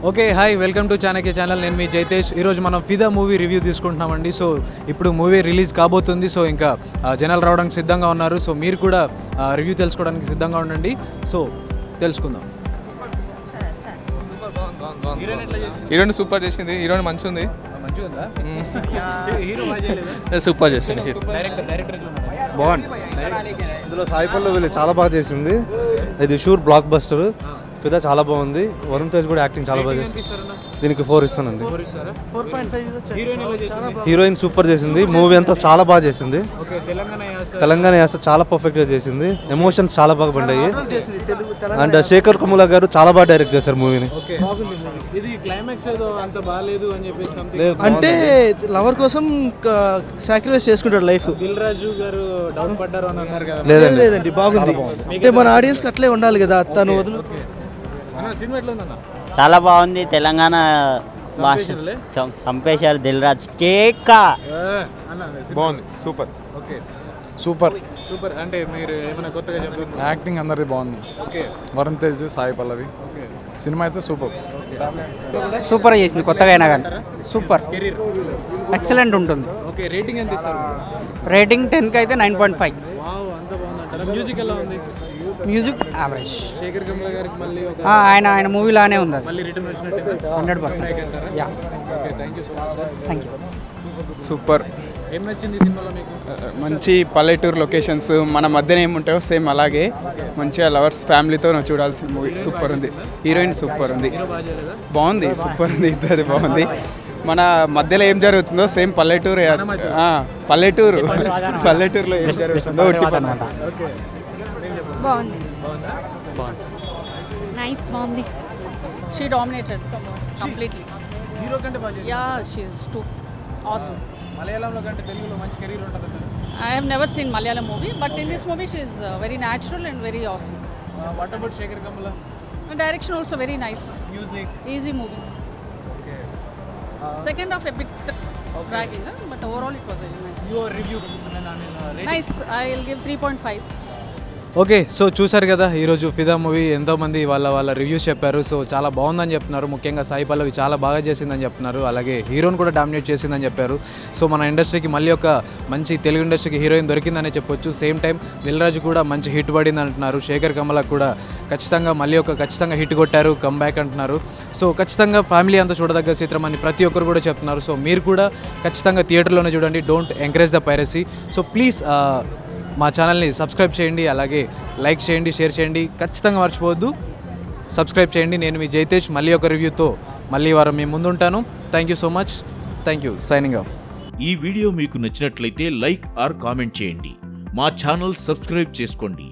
Okay hi welcome to Chanakya channel. నేను మీ జైతేష్. ఈరోజు మనం ఫిదా మూవీ రివ్యూ తీసుకుంటున్నామండి. సో ఇప్పుడు మూవీ రిలీజ్ కాబోతుంది. సో ఇంకా జనాలు రావడానికి సిద్ధంగా ఉన్నారు. సో మీరు కూడా రివ్యూ తెలుసుకోవడానికి సిద్ధంగా ఉండండి. సో తెలుసుకుందాం. హీరోయిన్ సూపర్ చేసింది. హీరోయిన్ మంచిగా ఉంది. సూపర్ చేసింది. బాగుంది. ఇందులో సాయి పల్లవి చాలా బాగా చేసింది. ఇది షూర్ బ్లాక్ బస్టర్. ఫిదా చాలా బాగుంది. వరుణ్ తేజ్ కూడా యాక్టింగ్ చాలా బాగా చేసింది. దీనికి 4 ఇస్తానండి. హీరోయిన్ సూపర్ చేసింది. మూవీ అంతా చాలా బాగా చేసింది. తెలంగాణ యాస చాలా పర్ఫెక్ట్ గా చేసింది. ఎమోషన్స్ చాలా బాగా పండాయి. అండ్ శేఖర్ కమ్ముల గారు చాలా బాగా డైరెక్ట్ చేశారు మూవీని. అంటే లవర్ కోసం సాక్రిఫైస్ చేసుకుంటాడు లైఫ్. లేదండి బాగుంది. అంటే మన ఆడియన్స్ కి అట్లే ఉండాలి కదా. తను వదులు చాలా బాగుంది. తెలంగాణ భాష చంపేశారు దిల్ రాజు. కేక్ బాగుంది. సూపర్. Okay super. సూపర్. అంటే మీరు ఏమైనా కొత్తగా చెప్తున్నారు? యాక్టింగ్ అందరిది బాగుంది. ఓకే వరుణ్ తేజ్, సాయి పల్లవి. సినిమా అయితే సూపర్. సూపర్ చేసింది. కొత్తగా అయినా కానీ సూపర్ ఎక్సలెంట్ ఉంటుంది. ఓకే రేటింగ్ ఎంత ఇస్తారు? రేటింగ్ 10కి అయితే 9.5. వావ్ అంత బాగుందంటారా? మ్యూజిక్ ఎలా ఉంది? Music average. శేఖర్ కమ్ముల గారికి మళ్ళీ ఒక ఆయన మూవీలానే ఉంది అది. మళ్ళీ రిటర్న్ వచ్చినట్టు 100%. Yeah okay thank you so much sir. Thank you. Super. ఏం నచ్చింది సినిమాలో మీకు? మంచి పల్లెటూరు లొకేషన్స్ మన మధ్యన ఏముంటాయో సేమ్ అలాగే మంచిగా లవర్స్ ఫ్యామిలీతో చూడాల్సిన మూవీ. సూపర్ ఉంది. హీరోయిన్ సూపర్ ఉంది. బాగుంది. సూపర్ ఉంది. ఇద్దరు బాగుంది. మన మధ్యలో ఏం జరుగుతుందో సేమ్ పల్లెటూరు. పల్లెటూరులో ఏం జరుగుతుందో బాగుంది. నైస్. బాగుంది. She dominated completely. హీరో కంటే బాగా Yeah, she's too awesome. మలయాళంలో కంటే తెలుగులో మంచి కెరీర్ ఉంటుంది. I have never seen Malayalam movie, but in this movie she is very natural and very awesome. What about Shekhar Kammula? The direction also very nice. Music Easy movie. Okay. Second half a bit dragging, but overall it was very nice. Your review Nice. I'll give 3.5. Okay so చూసారు కదా ఈరోజు ఫిదా movie ఎంతోమంది వాళ్ళ reviews చెప్పారు. So చాలా బాగుందని చెప్తున్నారు. ముఖ్యంగా సాయి పల్లవి చాలా బాగా చేసిందని చెప్తున్నారు. అలాగే హీరోయిన్ కూడా డామినేట్ చేసిందని చెప్పారు. సో మన ఇండస్ట్రీకి మళ్ళీ ఒక మంచి తెలుగు ఇండస్ట్రీకి హీరోయిన్ దొరికిందనే చెప్పొచ్చు. సేమ్ టైం దిల్ రాజు కూడా మంచి హిట్ పడింది అంటున్నారు. శేఖర్ కమల కూడా ఖచ్చితంగా మళ్ళీ ఖచ్చితంగా హిట్ కొట్టారు, కమ్బ్యాక్ అంటున్నారు. సో ఖచ్చితంగా ఫ్యామిలీ అంతా చూడదగ్గ చిత్రం అని ప్రతి ఒక్కరు కూడా చెప్తున్నారు. సో మీరు కూడా ఖచ్చితంగా థియేటర్లోనే చూడండి. Don't encourage the piracy. So please మా ఛానల్ని సబ్స్క్రైబ్ చేయండి, అలాగే లైక్ చేయండి, షేర్ చేయండి. ఖచ్చితంగా మర్చిపోవద్దు, సబ్స్క్రైబ్ చేయండి. నేను మీ జైతేష్ మళ్ళీ ఒక రివ్యూతో మళ్ళీ వారం మీ ముందుంటాను. Thank you so much. Thank you. Signing off. ఈ వీడియో మీకు నచ్చినట్లయితే లైక్ ఆర్ కామెంట్ చేయండి. మా ఛానల్ సబ్స్క్రైబ్ చేసుకోండి.